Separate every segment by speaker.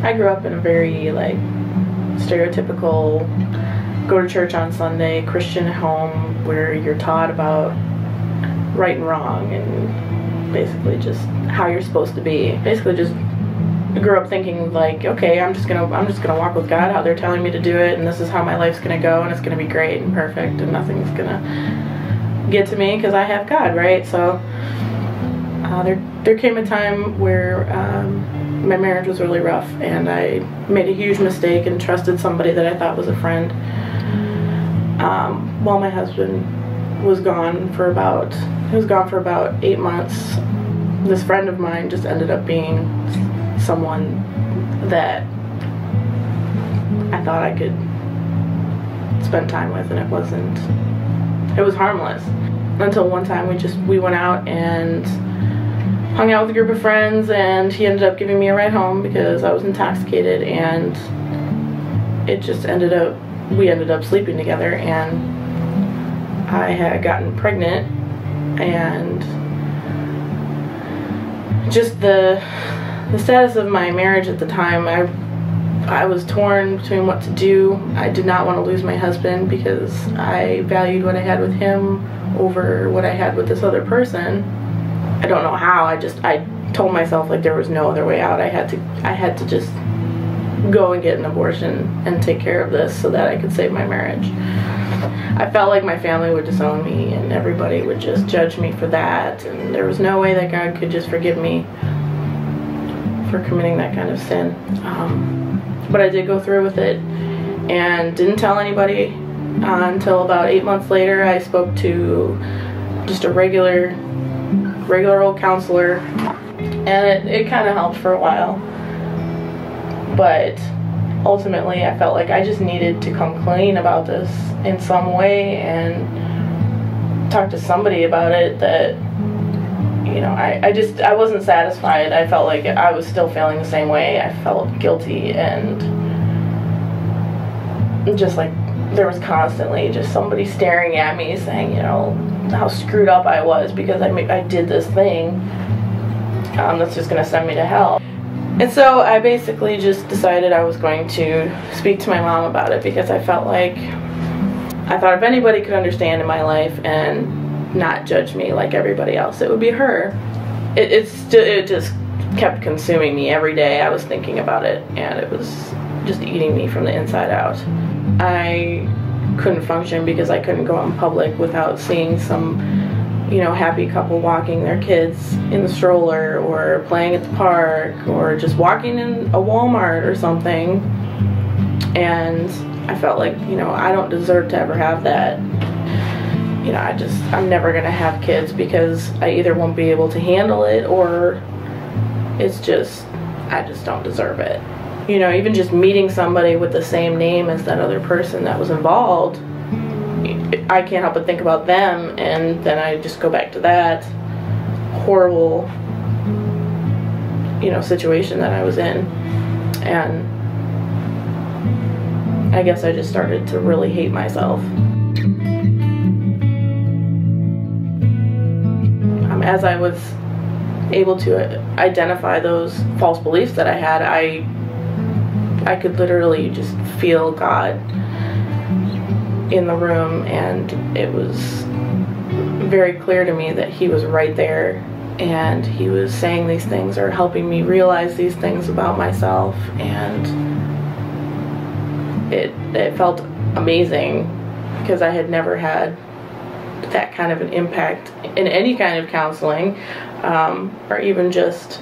Speaker 1: I grew up in a very, like, stereotypical go to church on Sunday Christian home where you're taught about right and wrong and basically just how you're supposed to be. Basically just grew up thinking like, okay, I'm just gonna walk with God how they're telling me to do it, and this is how my life's gonna go, and it's gonna be great and perfect, and nothing's gonna get to me because I have God, right? So there came a time where my marriage was really rough, and I made a huge mistake and trusted somebody that I thought was a friend. While my husband was gone for about 8 months, this friend of mine just ended up being someone that I thought I could spend time with, and it was harmless. Until one time we went out and hung out with a group of friends, and he ended up giving me a ride home because I was intoxicated, and we ended up sleeping together, and I had gotten pregnant, and just the status of my marriage at the time, I was torn between what to do. I did not want to lose my husband because I valued what I had with him over what I had with this other person. I don't know how. I told myself like there was no other way out. I had to just go and get an abortion and take care of this so that I could save my marriage. I felt like my family would disown me and everybody would just judge me for that, and there was no way that God could just forgive me for committing that kind of sin. But I did go through with it and didn't tell anybody until about 8 months later. I spoke to just a regular old counselor, and it kind of helped for a while, but ultimately I felt like I just needed to come clean about this in some way and talk to somebody about it. That, you know, I wasn't satisfied. I felt like I was still feeling the same way. I felt guilty, and just like there was constantly just somebody staring at me saying, you know, how screwed up I was because I did this thing that's just going to send me to hell. And so I basically just decided I was going to speak to my mom about it, because I felt like, I thought if anybody could understand in my life and not judge me like everybody else, it would be her. It just kept consuming me every day. I was thinking about it, and it was just eating me from the inside out. I couldn't function because I couldn't go out in public without seeing some, you know, happy couple walking their kids in the stroller, or playing at the park, or just walking in a Walmart or something. And I felt like, you know, I don't deserve to ever have that. You know, I'm never gonna have kids because I either won't be able to handle it, or I just don't deserve it. You know, even just meeting somebody with the same name as that other person that was involved, I can't help but think about them, and then I just go back to that horrible, you know, situation that I was in. And I guess I just started to really hate myself. As I was able to identify those false beliefs that I had, I could literally just feel God in the room, and it was very clear to me that He was right there, and He was saying these things or helping me realize these things about myself, and it felt amazing because I had never had that kind of an impact in any kind of counseling, or even just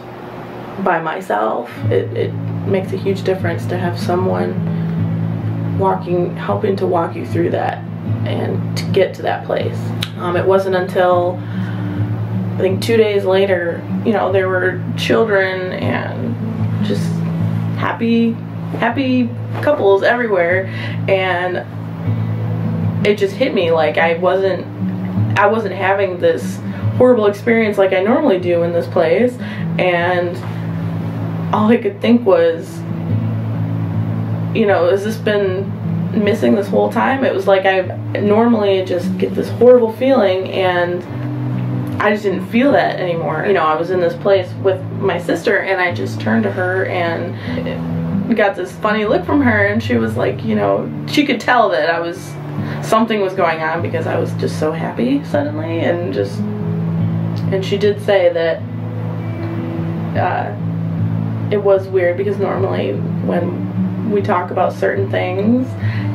Speaker 1: by myself. It makes a huge difference to have someone helping to walk you through that and to get to that place. It wasn't until I think 2 days later, you know, there were children and just happy couples everywhere, and it just hit me like I wasn't having this horrible experience like I normally do in this place, and all I could think was, you know, has this been missing this whole time? It was like I normally just get this horrible feeling, and I just didn't feel that anymore. You know, I was in this place with my sister, and I just turned to her, and got this funny look from her, and she was like, you know, she could tell that something was going on because I was just so happy suddenly, and she did say that it was weird because normally when we talk about certain things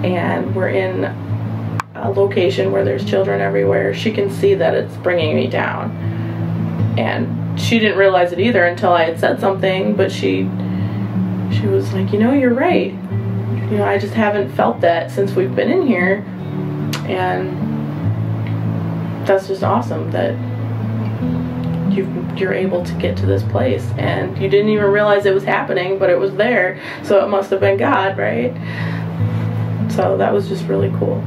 Speaker 1: and we're in a location where there's children everywhere, she can see that it's bringing me down. And she didn't realize it either until I had said something, but she was like, you know, you're right. You know, I just haven't felt that since we've been in here. And that's just awesome that you're able to get to this place, and you didn't even realize it was happening, but it was there, so it must have been God, right? So that was just really cool.